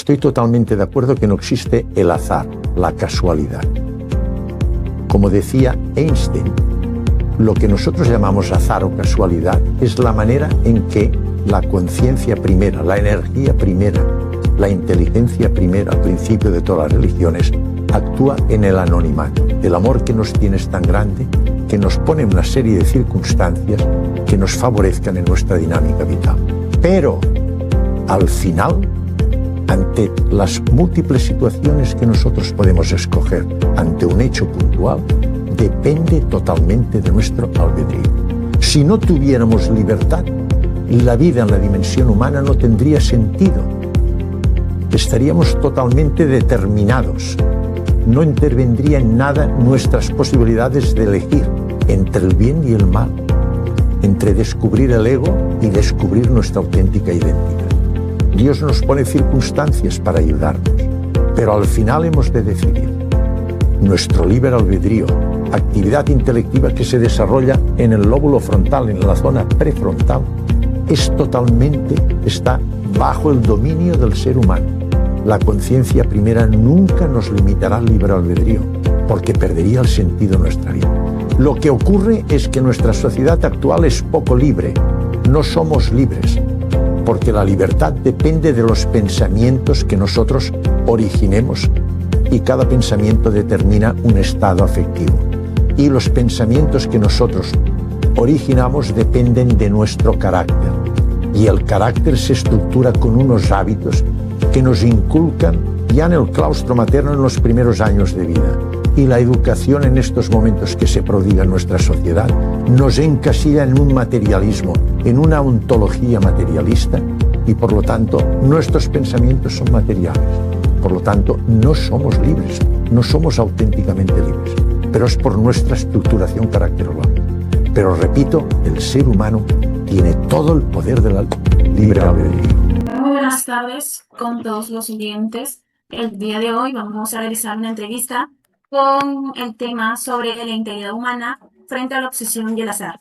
Estoy totalmente de acuerdo que no existe el azar, la casualidad. Como decía Einstein, lo que nosotros llamamos azar o casualidad es la manera en que la conciencia primera, la energía primera, la inteligencia primera, al principio de todas las religiones, actúa en el anonimato. El amor que nos tiene es tan grande que nos pone una serie de circunstancias que nos favorezcan en nuestra dinámica vital. Pero, al final, ante las múltiples situaciones que nosotros podemos escoger ante un hecho puntual, depende totalmente de nuestro albedrío. Si no tuviéramos libertad, la vida en la dimensión humana no tendría sentido. Estaríamos totalmente determinados. No intervendría en nada nuestras posibilidades de elegir entre el bien y el mal, entre descubrir el ego y descubrir nuestra auténtica identidad. Dios nos pone circunstancias para ayudarnos, pero al final hemos de decidir. Nuestro libre albedrío, actividad intelectiva que se desarrolla en el lóbulo frontal, en la zona prefrontal, está bajo el dominio del ser humano. La conciencia primera nunca nos limitará al libre albedrío, porque perdería el sentido de nuestra vida. Lo que ocurre es que nuestra sociedad actual es poco libre. No somos libres, porque la libertad depende de los pensamientos que nosotros originemos, y cada pensamiento determina un estado afectivo. Y los pensamientos que nosotros originamos dependen de nuestro carácter. Y el carácter se estructura con unos hábitos que nos inculcan ya en el claustro materno en los primeros años de vida. Y la educación en estos momentos que se prodiga en nuestra sociedad nos encasilla en un materialismo, en una ontología materialista, y por lo tanto nuestros pensamientos son materiales. Por lo tanto, no somos libres, no somos auténticamente libres, pero es por nuestra estructuración caracterológica. Pero repito, el ser humano tiene todo el poder del libre albedrío. Muy buenas tardes con todos los oyentes. El día de hoy vamos a realizar una entrevista con el tema sobre la integridad humana frente a la obsesión y el azar.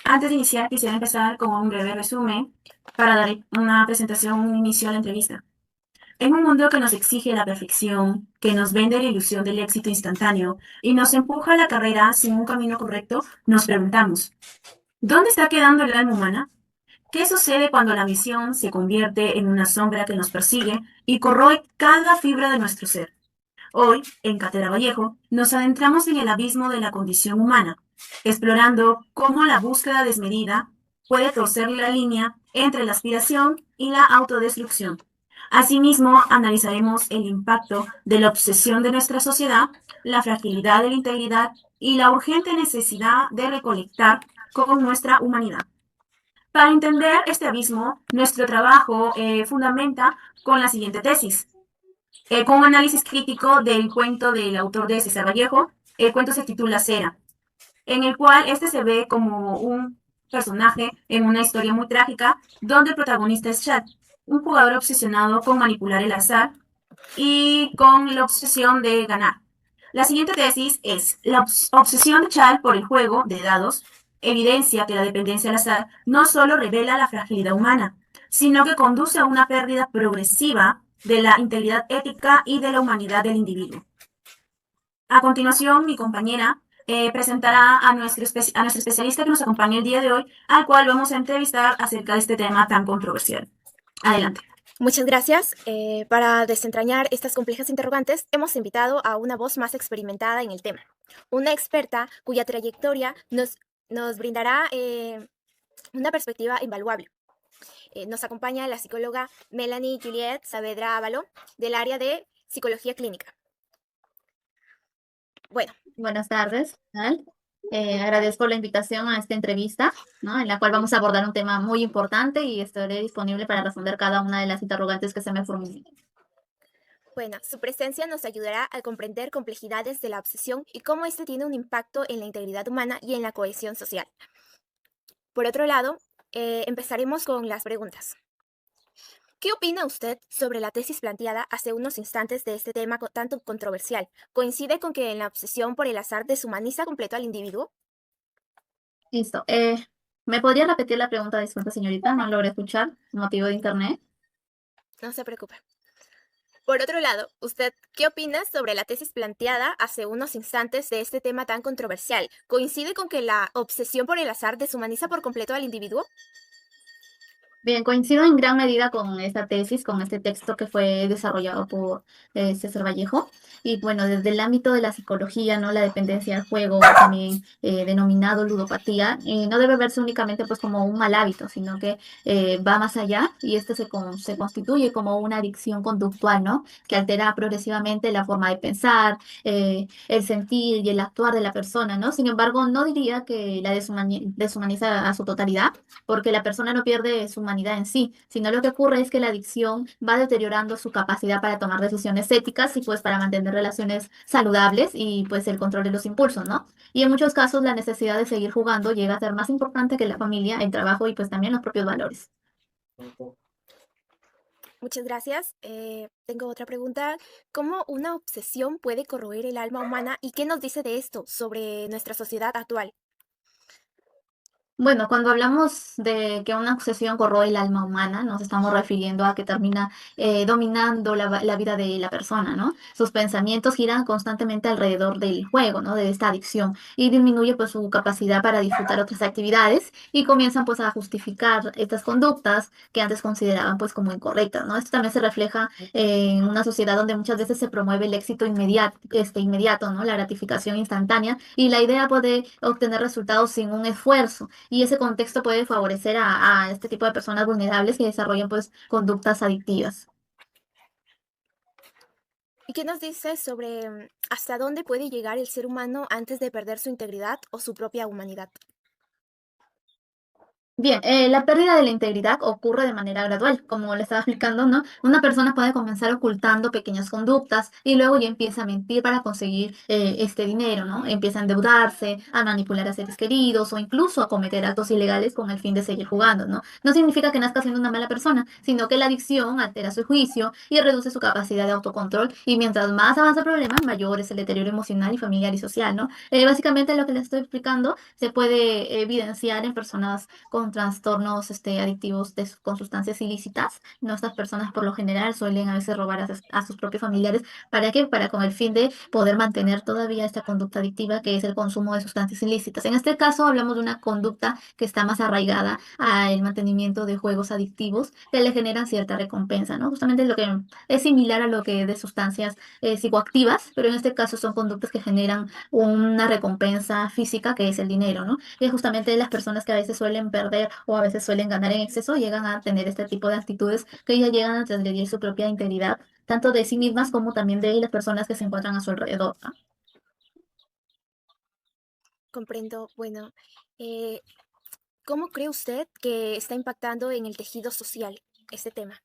Antes de iniciar, quisiera empezar con un breve resumen para dar una presentación, un inicio a la entrevista. En un mundo que nos exige la perfección, que nos vende la ilusión del éxito instantáneo y nos empuja a la carrera sin un camino correcto, nos preguntamos, ¿dónde está quedando el alma humana? ¿Qué sucede cuando la misión se convierte en una sombra que nos persigue y corroe cada fibra de nuestro ser? Hoy, en Cátedra Vallejo, nos adentramos en el abismo de la condición humana, explorando cómo la búsqueda desmedida puede torcer la línea entre la aspiración y la autodestrucción. Asimismo, analizaremos el impacto de la obsesión de nuestra sociedad, la fragilidad de la integridad y la urgente necesidad de recolectar con nuestra humanidad. Para entender este abismo, nuestro trabajo fundamenta con la siguiente tesis. Con un análisis crítico del cuento del autor de César Vallejo, el cuento se titula Cera, en el cual este se ve como un personaje en una historia muy trágica, donde el protagonista es Chad, un jugador obsesionado con manipular el azar y con la obsesión de ganar. La siguiente tesis es la obsesión de Chad por el juego de dados evidencia que la dependencia al azar no solo revela la fragilidad humana, sino que conduce a una pérdida progresiva de la integridad ética y de la humanidad del individuo. A continuación, mi compañera presentará a nuestro especialista que nos acompaña el día de hoy, al cual vamos a entrevistar acerca de este tema tan controversial. Adelante. Muchas gracias. Para desentrañar estas complejas interrogantes, hemos invitado a una voz más experimentada en el tema, una experta cuya trayectoria nos brindará una perspectiva invaluable. Nos acompaña la psicóloga Melanie Juliet Saavedra Ávalo, del área de Psicología Clínica. Bueno, buenas tardes. Agradezco la invitación a esta entrevista, ¿no? En la cual vamos a abordar un tema muy importante y estaré disponible para responder cada una de las interrogantes que se me formulen. Bueno, su presencia nos ayudará a comprender complejidades de la obsesión y cómo este tiene un impacto en la integridad humana y en la cohesión social. Por otro lado, empezaremos con las preguntas. ¿Qué opina usted sobre la tesis planteada hace unos instantes de este tema tanto controversial? ¿Coincide con que en la obsesión por el azar deshumaniza completo al individuo? Listo. ¿Me podría repetir la pregunta? Disculpa, señorita, no logré escuchar, motivo de internet. No se preocupe. Por otro lado, ¿usted qué opina sobre la tesis planteada hace unos instantes de este tema tan controversial? ¿Coincide con que la obsesión por el azar deshumaniza por completo al individuo? Bien, coincido en gran medida con esta tesis, con este texto que fue desarrollado por César Vallejo. Y bueno, desde el ámbito de la psicología, ¿no? La dependencia al juego, también denominado ludopatía, no debe verse únicamente pues como un mal hábito, sino que va más allá y este se constituye como una adicción conductual, ¿no? Que altera progresivamente la forma de pensar, el sentir y el actuar de la persona, ¿no? Sin embargo, no diría que la deshumaniza a su totalidad porque la persona no pierde su humanidad en sí, sino lo que ocurre es que la adicción va deteriorando su capacidad para tomar decisiones éticas y pues para mantener relaciones saludables y pues el control de los impulsos, ¿no? Y en muchos casos la necesidad de seguir jugando llega a ser más importante que la familia, el trabajo y pues también los propios valores. Muchas gracias. Tengo otra pregunta. ¿Cómo una obsesión puede corroer el alma humana y qué nos dice de esto sobre nuestra sociedad actual? Bueno, cuando hablamos de que una obsesión corroe el alma humana, nos estamos refiriendo a que termina dominando la vida de la persona, ¿no? Sus pensamientos giran constantemente alrededor del juego, ¿no? De esta adicción y disminuye pues su capacidad para disfrutar otras actividades y comienzan pues a justificar estas conductas que antes consideraban pues como incorrectas, ¿no? Esto también se refleja en una sociedad donde muchas veces se promueve el éxito inmediato, ¿no? La gratificación instantánea y la idea de obtener resultados sin un esfuerzo y ese contexto puede favorecer a este tipo de personas vulnerables que desarrollan pues conductas adictivas. ¿Y qué nos dice sobre hasta dónde puede llegar el ser humano antes de perder su integridad o su propia humanidad? Bien, la pérdida de la integridad ocurre de manera gradual, como le estaba explicando, ¿no? Una persona puede comenzar ocultando pequeñas conductas y luego ya empieza a mentir para conseguir este dinero, ¿no? Empieza a endeudarse, a manipular a seres queridos o incluso a cometer actos ilegales con el fin de seguir jugando, ¿no? No significa que nazca siendo una mala persona, sino que la adicción altera su juicio y reduce su capacidad de autocontrol y mientras más avanza el problema, mayor es el deterioro emocional y familiar y social, ¿no? Básicamente lo que les estoy explicando se puede evidenciar en personas con trastornos adictivos con sustancias ilícitas. ¿No? Estas personas por lo general suelen a veces robar a sus propios familiares. ¿Para qué? Para con el fin de poder mantener todavía esta conducta adictiva que es el consumo de sustancias ilícitas. En este caso hablamos de una conducta que está más arraigada al mantenimiento de juegos adictivos que le generan cierta recompensa, ¿no? Justamente lo que es similar a lo que de sustancias psicoactivas, pero en este caso son conductas que generan una recompensa física que es el dinero, ¿no? Que justamente las personas que a veces suelen perder o a veces suelen ganar en exceso llegan a tener este tipo de actitudes que ya llegan a transgredir su propia integridad, tanto de sí mismas como también de las personas que se encuentran a su alrededor, ¿no? Comprendo. Bueno, eh, ¿cómo cree usted que está impactando en el tejido social este tema?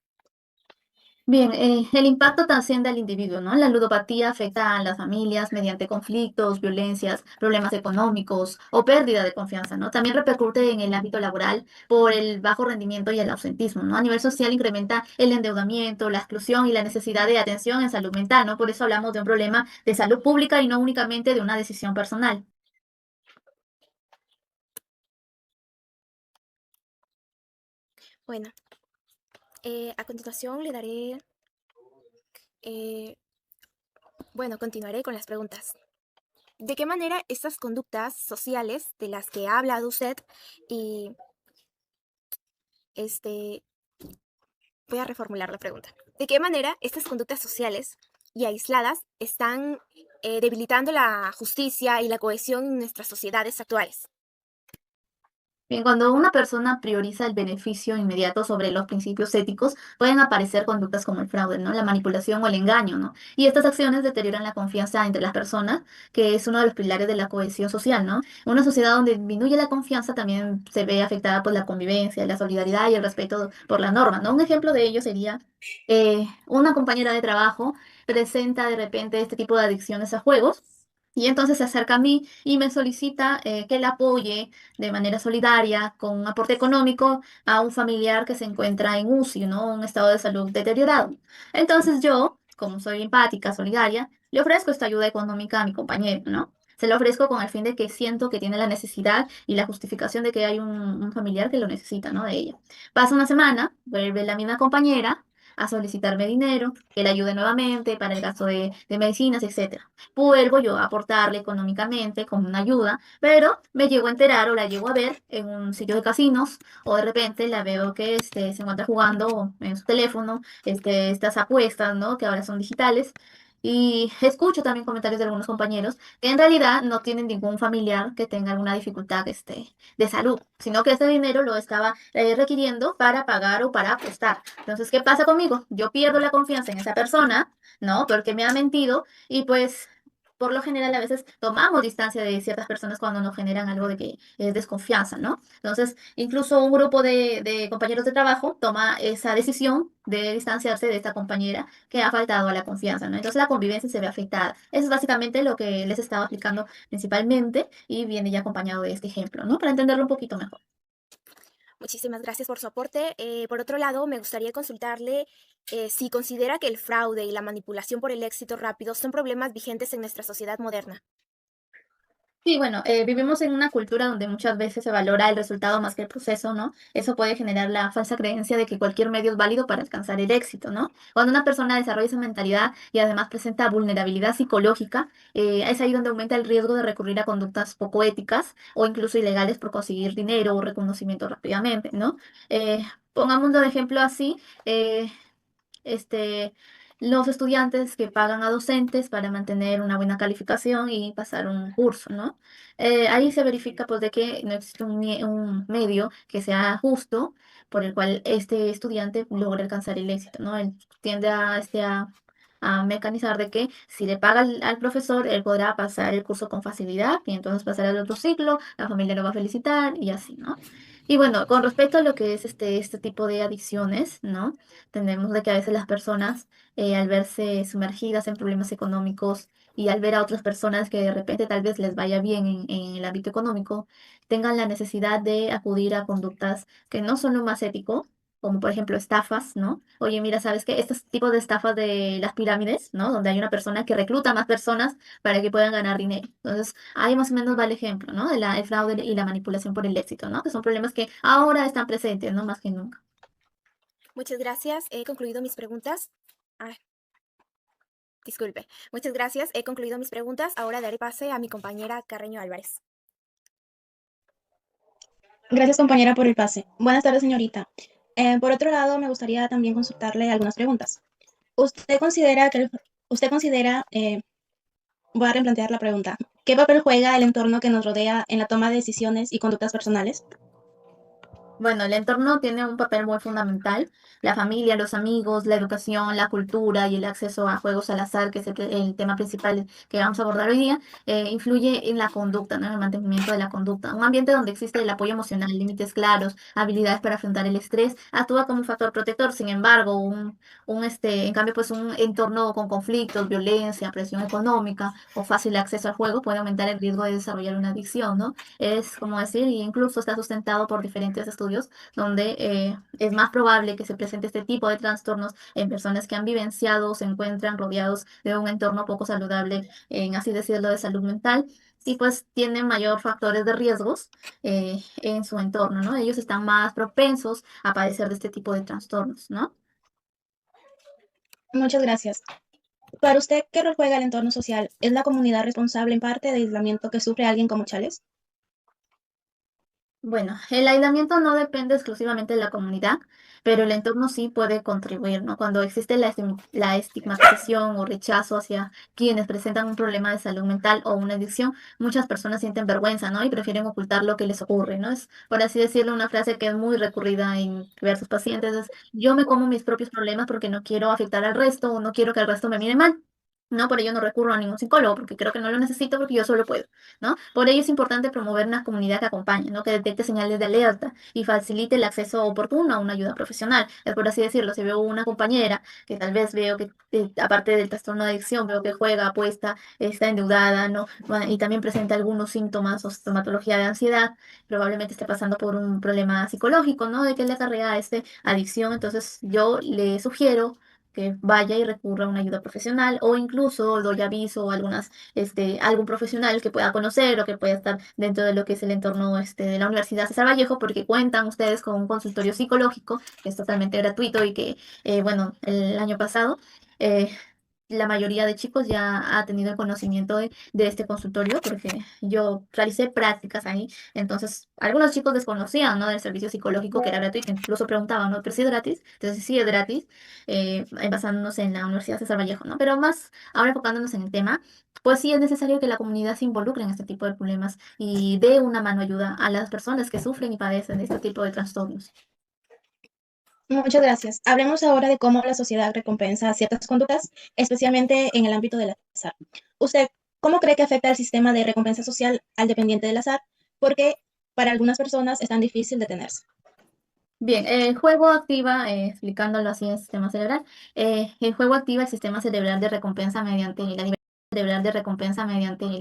Bien, el impacto trasciende al individuo, ¿no? La ludopatía afecta a las familias mediante conflictos, violencias, problemas económicos o pérdida de confianza, ¿no? También repercute en el ámbito laboral por el bajo rendimiento y el ausentismo, ¿no? A nivel social incrementa el endeudamiento, la exclusión y la necesidad de atención en salud mental, ¿no? Por eso hablamos de un problema de salud pública y no únicamente de una decisión personal. Bueno, a continuación le daré, eh, bueno, continuaré con las preguntas. ¿De qué manera estas conductas sociales de las que ha hablado usted y este, voy a reformular la pregunta. ¿De qué manera estas conductas sociales y aisladas están debilitando la justicia y la cohesión en nuestras sociedades actuales? Bien, cuando una persona prioriza el beneficio inmediato sobre los principios éticos, pueden aparecer conductas como el fraude, ¿no? La manipulación o el engaño, ¿no? Y estas acciones deterioran la confianza entre las personas, que es uno de los pilares de la cohesión social, ¿no? Una sociedad donde disminuye la confianza también se ve afectada por la convivencia, la solidaridad y el respeto por la norma, ¿no? Un ejemplo de ello sería una compañera de trabajo presenta de repente este tipo de adicciones a juegos. Y entonces se acerca a mí y me solicita que la apoye de manera solidaria con un aporte económico a un familiar que se encuentra en UCI, ¿no? Un estado de salud deteriorado. Entonces yo, como soy empática, solidaria, le ofrezco esta ayuda económica a mi compañero, ¿no? Se lo ofrezco con el fin de que siento que tiene la necesidad y la justificación de que hay un familiar que lo necesita, ¿no? De ella. Pasa una semana, vuelve la misma compañera, a solicitarme dinero, que le ayude nuevamente para el gasto de medicinas, etcétera. Vuelvo yo a aportarle económicamente con una ayuda, pero me llego a enterar o la llego a ver en un sitio de casinos o de repente la veo que se encuentra jugando en su teléfono estas apuestas, ¿no? Que ahora son digitales. Y escucho también comentarios de algunos compañeros que en realidad no tienen ningún familiar que tenga alguna dificultad de salud, sino que ese dinero lo estaba requiriendo para pagar o para apostar. Entonces, ¿qué pasa conmigo? Yo pierdo la confianza en esa persona, ¿no? Porque me ha mentido y pues por lo general a veces tomamos distancia de ciertas personas cuando nos generan algo de que es desconfianza, ¿no? Entonces, incluso un grupo de compañeros de trabajo toma esa decisión de distanciarse de esta compañera que ha faltado a la confianza, ¿no? Entonces la convivencia se ve afectada. Eso es básicamente lo que les estaba explicando principalmente y viene ya acompañado de este ejemplo, ¿no? Para entenderlo un poquito mejor. Muchísimas gracias por su aporte. Por otro lado, me gustaría consultarle si considera que el fraude y la manipulación por el éxito rápido son problemas vigentes en nuestra sociedad moderna. Sí, bueno, vivimos en una cultura donde muchas veces se valora el resultado más que el proceso, ¿no? Eso puede generar la falsa creencia de que cualquier medio es válido para alcanzar el éxito, ¿no? Cuando una persona desarrolla esa mentalidad y además presenta vulnerabilidad psicológica, es ahí donde aumenta el riesgo de recurrir a conductas poco éticas o incluso ilegales por conseguir dinero o reconocimiento rápidamente, ¿no? Pongámoslo de ejemplo así. este, los estudiantes que pagan a docentes para mantener una buena calificación y pasar un curso, ¿no? Ahí se verifica pues de que no existe un medio que sea justo por el cual este estudiante logre alcanzar el éxito, ¿no? Él tiende a mecanizar de que si le paga al profesor, él podrá pasar el curso con facilidad y entonces pasar al otro ciclo, la familia lo va a felicitar y así, ¿no? Y bueno, con respecto a lo que es este tipo de adicciones, ¿no? Tenemos de que a veces las personas, al verse sumergidas en problemas económicos y al ver a otras personas que de repente tal vez les vaya bien en el ámbito económico, tengan la necesidad de acudir a conductas que no son lo más ético, como por ejemplo estafas, ¿no? Oye, mira, ¿sabes qué? Estos tipos de estafas de las pirámides, ¿no? Donde hay una persona que recluta a más personas para que puedan ganar dinero. Entonces, ahí más o menos va el ejemplo, ¿no? El fraude y la manipulación por el éxito, ¿no? Que son problemas que ahora están presentes, ¿no? Más que nunca. Muchas gracias. He concluido mis preguntas. Ah, disculpe. Muchas gracias. He concluido mis preguntas. Ahora daré pase a mi compañera Carreño Álvarez. Gracias, compañera, por el pase. Buenas tardes, señorita. Por otro lado, me gustaría también consultarle algunas preguntas. ¿Usted considera voy a replantear la pregunta, ¿qué papel juega el entorno que nos rodea en la toma de decisiones y conductas personales? Bueno, el entorno tiene un papel muy fundamental. La familia, los amigos, la educación, la cultura y el acceso a juegos al azar, que es el tema principal que vamos a abordar hoy día, influye en la conducta, ¿no? En el mantenimiento de la conducta. Un ambiente donde existe el apoyo emocional, límites claros, habilidades para afrontar el estrés, actúa como un factor protector. Sin embargo, en cambio, pues un entorno con conflictos, violencia, presión económica o fácil acceso al juego puede aumentar el riesgo de desarrollar una adicción, ¿no? Es como decir, y incluso está sustentado por diferentes estudios donde es más probable que se presente este tipo de trastornos en personas que han vivenciado o se encuentran rodeados de un entorno poco saludable, en así decirlo, de salud mental. Y pues tienen mayor factores de riesgos en su entorno, ¿no? Ellos están más propensos a padecer de este tipo de trastornos, ¿no? Muchas gracias. Para usted, ¿qué rol juega el entorno social? ¿Es la comunidad responsable en parte del aislamiento que sufre alguien como Chales? Bueno, el aislamiento no depende exclusivamente de la comunidad, pero el entorno sí puede contribuir, ¿no? Cuando existe la estigmatización o rechazo hacia quienes presentan un problema de salud mental o una adicción, muchas personas sienten vergüenza, ¿no? Y prefieren ocultar lo que les ocurre, ¿no? Es, por así decirlo, una frase que es muy recurrida en diversos pacientes, es, yo me como mis propios problemas porque no quiero afectar al resto o no quiero que el resto me mire mal. No, por ello no recurro a ningún psicólogo porque creo que no lo necesito porque yo solo puedo. ¿No? Por ello es importante promover una comunidad que acompañe, ¿no? Que detecte señales de alerta y facilite el acceso oportuno a una ayuda profesional. Es por así decirlo, si veo una compañera que tal vez veo que, aparte del trastorno de adicción, veo que juega, apuesta, está endeudada, ¿no? Bueno, y también presenta algunos síntomas o sintomatología de ansiedad, probablemente esté pasando por un problema psicológico, ¿no? De que le acarrea adicción. Entonces yo le sugiero que vaya y recurra a una ayuda profesional, o incluso doy aviso a algún profesional que pueda conocer o que pueda estar dentro de lo que es el entorno de la Universidad César Vallejo, porque cuentan ustedes con un consultorio psicológico que es totalmente gratuito y que, bueno, el año pasado eh, la mayoría de chicos ya ha tenido el conocimiento de este consultorio, porque yo realicé prácticas ahí. Entonces algunos chicos desconocían, ¿no?, del servicio psicológico, que era gratuito, incluso preguntaban, ¿no?, pero si es gratis. Entonces sí es gratis, basándonos en la Universidad César Vallejo, ¿no? Pero más ahora enfocándonos en el tema, pues sí es necesario que la comunidad se involucre en este tipo de problemas y dé una mano ayuda a las personas que sufren y padecen de este tipo de trastornos. Muchas gracias. Hablemos ahora de cómo la sociedad recompensa ciertas conductas, especialmente en el ámbito del azar. ¿Usted cómo cree que afecta el sistema de recompensa social al dependiente del azar? Porque para algunas personas es tan difícil detenerse. Bien, el juego activa, explicándolo así en el sistema cerebral, el juego activa el sistema cerebral de recompensa mediante la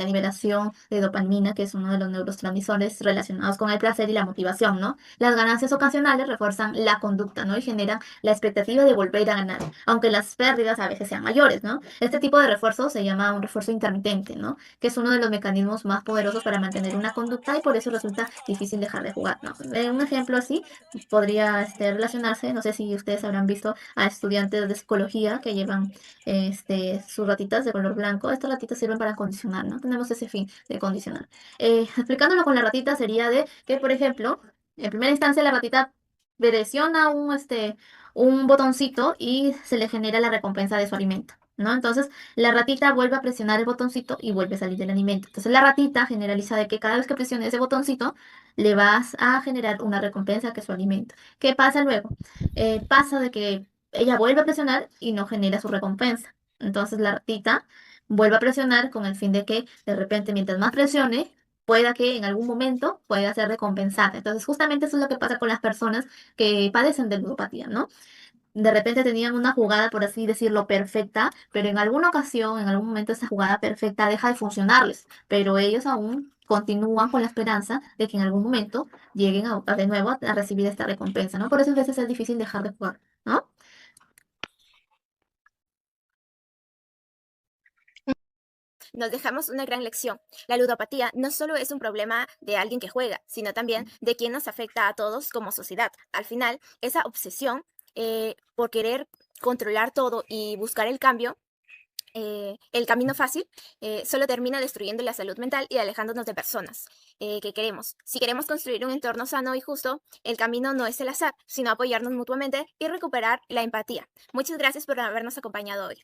liberación de dopamina, que es uno de los neurotransmisores relacionados con el placer y la motivación, ¿no? Las ganancias ocasionales refuerzan la conducta, ¿no? Y generan la expectativa de volver a ganar, aunque las pérdidas a veces sean mayores, ¿no? Este tipo de refuerzo se llama un refuerzo intermitente, ¿no?, que es uno de los mecanismos más poderosos para mantener una conducta y por eso resulta difícil dejar de jugar, ¿no? Un ejemplo así podría relacionarse, no sé si ustedes habrán visto a estudiantes de psicología que llevan sus ratitas de color blanco. Estas ratitas sirven para condicionar, ¿no? Tenemos ese fin de condicionar. Explicándolo con la ratita sería de que, por ejemplo, en primera instancia la ratita presiona un botoncito y se le genera la recompensa de su alimento, ¿no? Entonces la ratita vuelve a presionar el botoncito y vuelve a salir del alimento. Entonces la ratita generaliza de que cada vez que presione ese botoncito le vas a generar una recompensa que es su alimento. ¿Qué pasa luego? Pasa de que ella vuelve a presionar y no genera su recompensa. Entonces la ratita vuelve a presionar con el fin de que de repente mientras más presione, pueda que en algún momento pueda ser recompensada. Entonces justamente eso es lo que pasa con las personas que padecen de ludopatía, ¿no? De repente tenían una jugada, por así decirlo, perfecta, pero en alguna ocasión, en algún momento, esa jugada perfecta deja de funcionarles, pero ellos aún continúan con la esperanza de que en algún momento lleguen de nuevo a recibir esta recompensa, ¿no? Por eso a veces es difícil dejar de jugar, ¿no? Nos dejamos una gran lección. La ludopatía no solo es un problema de alguien que juega, sino también de quien nos afecta a todos como sociedad. Al final, esa obsesión por querer controlar todo y buscar el cambio, el camino fácil, solo termina destruyendo la salud mental y alejándonos de personas que queremos. Si queremos construir un entorno sano y justo, el camino no es el azar, sino apoyarnos mutuamente y recuperar la empatía. Muchas gracias por habernos acompañado hoy.